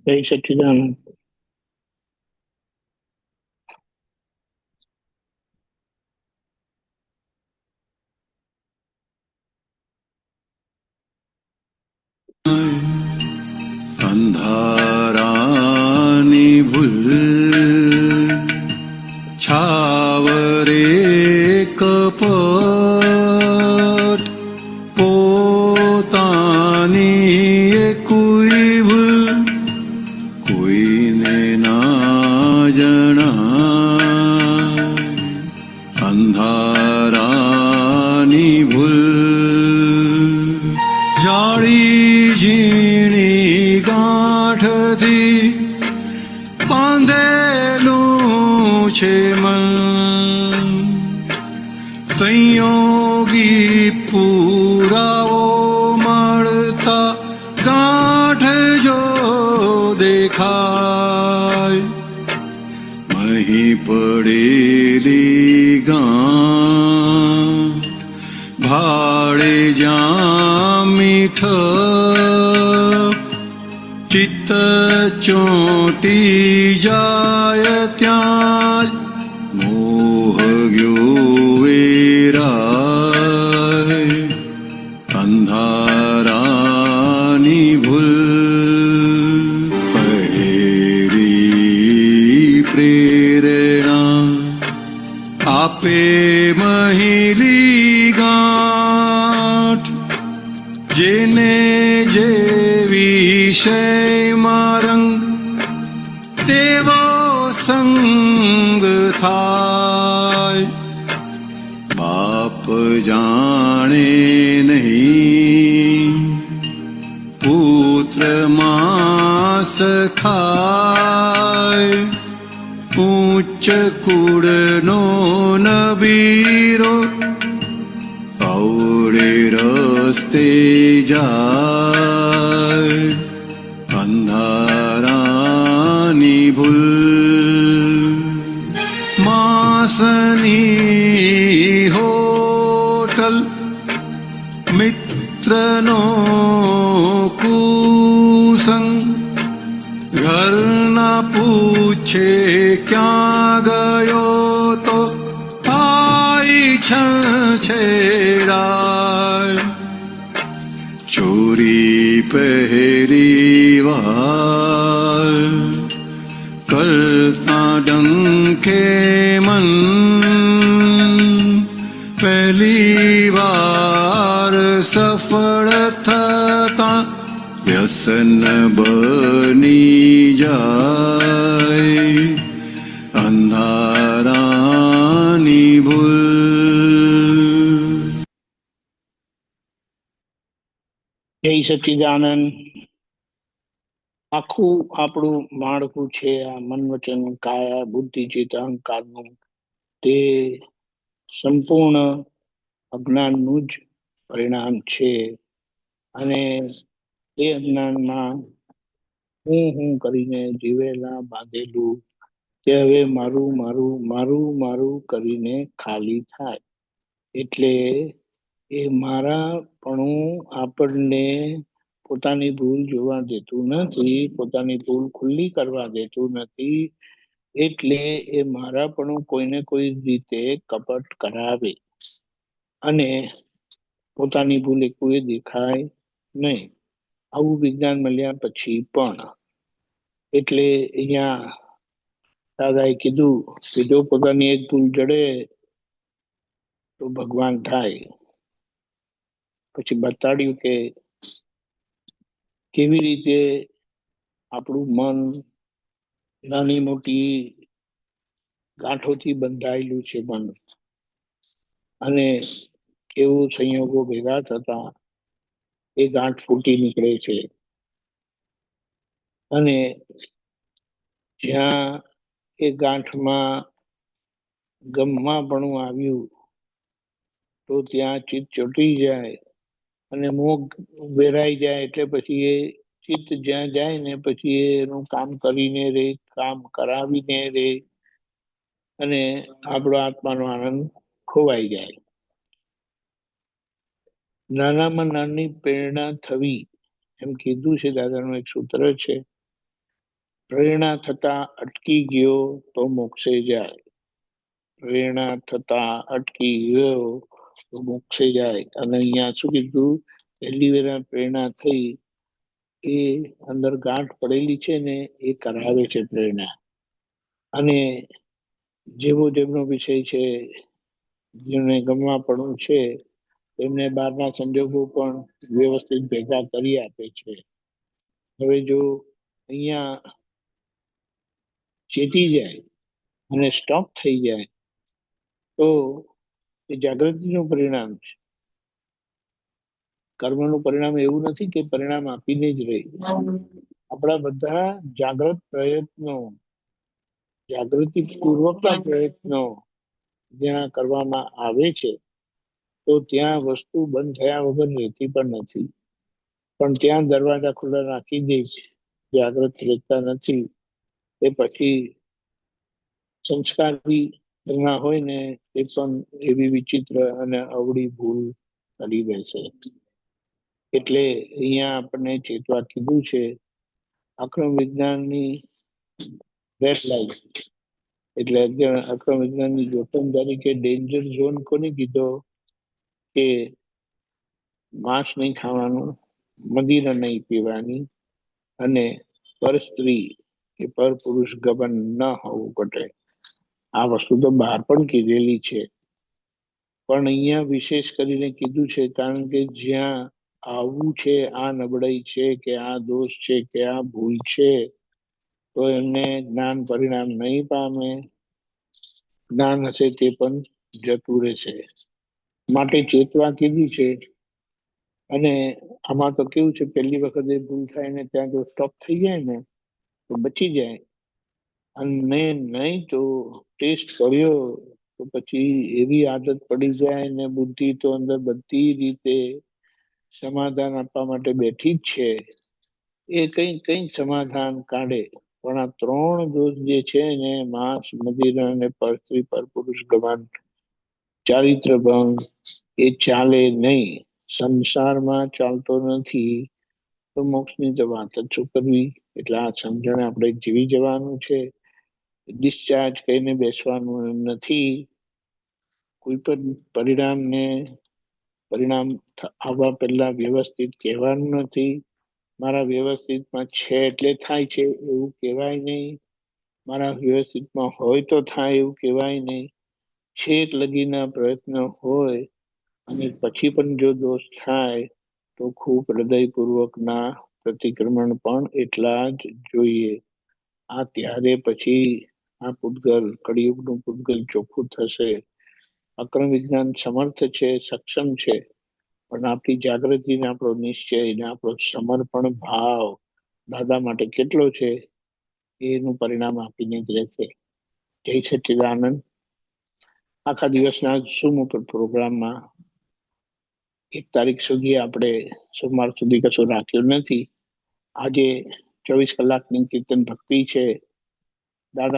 જય સચ્ચિદાનંદ. અંધારાની ભૂલ છાવરે કપટ પોતાની એ કોઈ ભૂલ કોઈને ના જણાય. અંધારાની ભૂલ જાળી ઝીણી ગાંઠથી બાંધેલું છે મન. સંયોગી પુરાવો મળતા ગાંઠ જો દેખાય. મહી પડેલી ગાંઠ ભાડે જ્યાં મીઠ ચિત્ત ચોંટી જાય ત્યાં મોહ ગયો વેરાય. અંધારાની ભૂલ પહેરી પ્રેરણા આપે મહિલી ગાંઠ જેને જે વિષયમાં રંગ તેવો સંગ થાય. બાપ જાણે નહીં પુત્ર માંસ ખાય. ઉચ્ચ કુળનો નબીરો અવળે રસ્તે જાય. અંધારાની ભૂલ માસની હોટલ મિત્રનો કુસંગ ઘરના પૂછે ક્યાં ગયો તો આઈ છેડાય. ચોરી પહેરી વાર કરતા ડંકે મન. પહેલી વાર સફળ થતા વ્યસન બની જાય. અંધારાની ભૂલ. જય સચ્ચિદાનંદ. આખું આપણું માળખું છે આ મન વચન કાયા બુદ્ધિ ચિત્ત અહંકારનું, તે સંપૂર્ણ અજ્ઞાનનું જ પરિણામ છે. અને એ અજ્ઞાનમાં હું કરીને જીવેલા બાંધેલું તે હવે મારું મારું મારું મારું કરીને ખાલી થાય. એટલે એ મારાપણું આપણને પોતાની ભૂલ જોવા દેતું નથી, પોતાની ભૂલ ખુલ્લી કરવા દેતું નથી. એટલે એ મારાપણું કોઈને કોઈ રીતે કપટ કરાવે અને પોતાની ભૂલ કોઈ દેખાય નહીં. આવું વિજ્ઞાન મળ્યા પછી પણ એટલે અહીંયા દાદાએ કીધું કે જો પોતાની એક ભૂલ જડે તો ભગવાન થાય. પછી બતાડ્યું કે કેવી રીતે આપણું મન નાની મોટી ગાંઠોથી બંધાયેલું છે મન, અને કેવું સંયોગો ભેગા થતા એ ગાંઠ ફૂટી નીકળે છે. અને જ્યાં એ ગાંઠમાં ગમવાપણું આવ્યું તો ત્યાં ચિત્ત ચોંટી જાય અને મોહ વેરાઈ જાય. એટલે પછી એ ચિત્ત જ્યાં જાય ને પછી એનું કામ કરીને રે, કામ કરાવીને રે, અને આપણો આત્માનો આનંદ ખોવાઈ જાય. નાનામાં નાની પ્રેરણા થવી, એમ કીધું છે દાદાનું એક સૂત્ર છે પ્રેરણા થતા અટકી ગયો તો મોક્ષે જાય. પ્રેરણા થતા અટકી ગયો તો મોક્ષે જાય. અને અહીંયા શું કીધું? પહેલી વાર પ્રેરણા થઈ એ અંદર ગાંઠ પડેલી છે ને એ કરાવે છે પ્રેરણા. અને જેવો જેમનો વિષય છે, જેમને ગમવાપણું છે, તેમને બહારના સંજોગો પણ વ્યવસ્થિત ભેગા કરી આપે છે. હવે જો અહીંયા ચેતી જાય અને સ્ટોપ થઈ જાય તો એ જાગૃતિનું પરિણામ છે. કર્મનું પરિણામ એવું નથી કે પરિણામ આપીને જ રહે. આપણા બધા જાગૃત પ્રયત્નો, જાગૃતિ પૂર્વકના પ્રયત્નો જ્યાં કરવામાં આવે છે તો ત્યાં વસ્તુ બંધ થયા વગર રહેતી પણ નથી. પણ ત્યાં દરવાજા ખુલ્લા રાખી દે છે, જાગૃત રહેતા નથી. એ પછી સંસ્કારી ના હોય ને એ પણ એવી વિચિત્ર અને અવળી ભૂલ કરી બેસે. એટલે અહીંયા આપણને ચેતવા કીધું છે. અક્રમ વિજ્ઞાનની રેડ લાઈટ એટલે અક્રમ વિજ્ઞાનની જોખમદારી કે ડેન્જર ઝોન કોને કીધો? કે માંસ નહીં ખાવાનું, મદિરા નહીં પીવાની અને પર સ્ત્રી કે પર પુરુષ ગમન ન હોવું ઘટે. આ વસ્તુ તો બહાર પણ કીધેલી છે, પણ અહીંયા વિશેષ કરીને કીધું છે કારણ કે જ્યાં આવું છે, આ નબળાઈ છે કે આ દોષ છે કે આ ભૂલ છે, તો એમને જ્ઞાન પરિણામ નહીં પામે. જ્ઞાન હશે તે પણ જતું રહેશે. માટે ચેતવા કીધું છે. અને આમાં તો કેવું છે, પહેલી વખતે ભૂલ થાય ને ત્યાં જો સ્ટોપ થઈ જાય ને તો બચી જાય. અને નહીં તો ટેસ્ટ કર્યો તો પછી એવી આદત પડી જાય ને બુદ્ધિ તો અંદર બધી રીતે સમાધાન આપવા માટે બેઠી જ છે. એ કઈ સમાધાન કાઢે. પણ આ ત્રણ દોષ જે છે ને, માંસ, મદિરા અને પર સ્ત્રી પર પુરુષ ગમન, ચારિત્ર ભંગ, એ ચાલે નહીં. સંસારમાં ચાલતો નથી તો મોક્ષની તો વાત જ શું કરવી. એટલે આ સમજણ આપણે જીવી જવાનું છે. ડિસ્ચાર્જ કહીને બેસવાનું નથી. કોઈ પણ પરિણામ આવવા પહેલા વ્યવસ્થિત કહેવાનું નથી. મારા વ્યવસ્થિતમાં છે એટલે થાય છે એવું કહેવાય નહીં. મારા વ્યવસ્થિતમાં હોય તો થાય એવું કહેવાય નહીં. છેક લગીના પ્રયત્ન હોય અને પછી પણ જો દોષ થાય તો ખૂબ હૃદયપૂર્વકના પ્રતિક્રમણ પણ એટલા જ જોઈએ. આ ત્યારે પછી આ પૂતગલ, કળિયુગનું પૂતગલ ચોખ્ખું થશે. અક્રમ વિજ્ઞાન સમર્થ છે, સક્ષમ છે, પણ આપણી જાગૃતિ ને આપણો નિશ્ચય ને આપણો સમર્પણ ભાવ દાદા માટે કેટલો છે એનું પરિણામ આપીને જ રહેશે. જય સચ્ચિદાનંદ. આખા દિવસના ઝૂમ ઉપર પ્રોગ્રામમાં 1 તારીખ સુધી આપણે સોમવાર સુધી કશું રાખ્યું નથી. આજે 24 કલાકની કીર્તન ભક્તિ છે. દાદા